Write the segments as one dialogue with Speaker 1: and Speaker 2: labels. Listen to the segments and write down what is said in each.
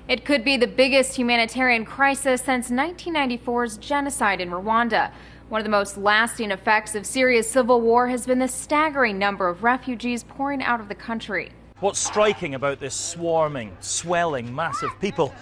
Speaker 1: It could be the biggest humanitarian crisis since 1994's genocide in Rwanda. One of the most lasting effects of Syria's civil war has been the staggering number of refugees pouring out of the country.
Speaker 2: What's striking about this swarming, swelling mass of people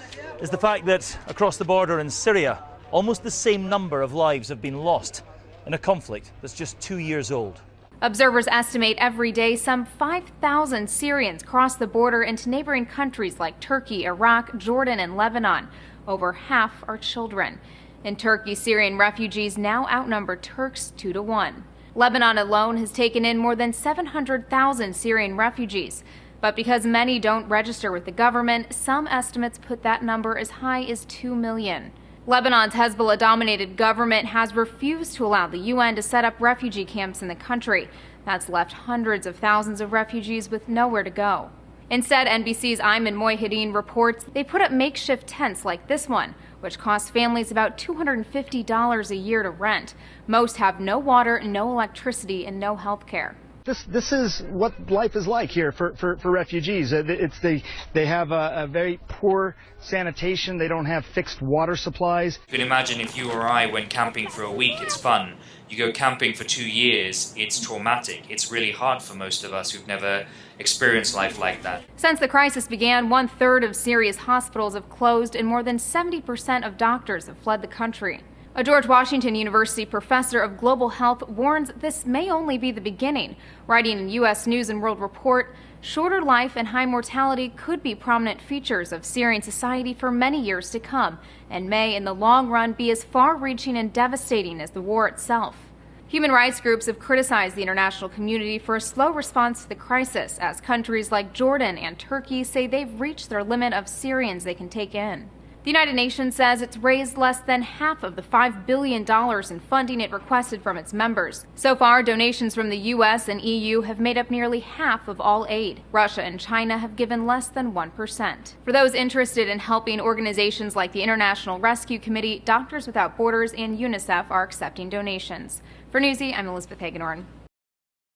Speaker 2: is the fact that across the border in Syria, almost the same number of lives have been lost in a conflict that's just 2 years old.
Speaker 1: Observers estimate every day some 5,000 Syrians cross the border into neighboring countries like Turkey, Iraq, Jordan, and Lebanon. Over half are children. In Turkey, Syrian refugees now outnumber Turks 2 to 1. Lebanon alone has taken in more than 700,000 Syrian refugees. But because many don't register with the government, some estimates put that number as high as 2 million. Lebanon's Hezbollah-dominated government has refused to allow the UN to set up refugee camps in the country. That's left hundreds of thousands of refugees with nowhere to go. Instead, NBC's Ayman Moyhedin reports they put up makeshift tents like this one, which costs families about $250 a year to rent. Most have no water, no electricity, and no health care.
Speaker 3: This is what life is like here for refugees. They have a very poor sanitation. They don't have fixed water supplies.
Speaker 4: You can imagine if you or I went camping for a week, it's fun. You go camping for 2 years, it's traumatic. It's really hard for most of us who've never experienced life like that.
Speaker 1: Since the crisis began, 1/3 of Syria's hospitals have closed and more than 70% of doctors have fled the country. A George Washington University professor of global health warns this may only be the beginning. Writing in U.S. News and World Report, shorter life and high mortality could be prominent features of Syrian society for many years to come, and may, in the long run, be as far-reaching and devastating as the war itself. Human rights groups have criticized the international community for a slow response to the crisis, as countries like Jordan and Turkey say they've reached their limit of Syrians they can take in. The United Nations says it's raised less than half of the $5 billion in funding it requested from its members. So far, donations from the U.S. and EU have made up nearly half of all aid. Russia and China have given less than 1%. For those interested in helping, organizations like the International Rescue Committee, Doctors Without Borders, and UNICEF are accepting donations. For Newsy, I'm Elizabeth Hagedorn.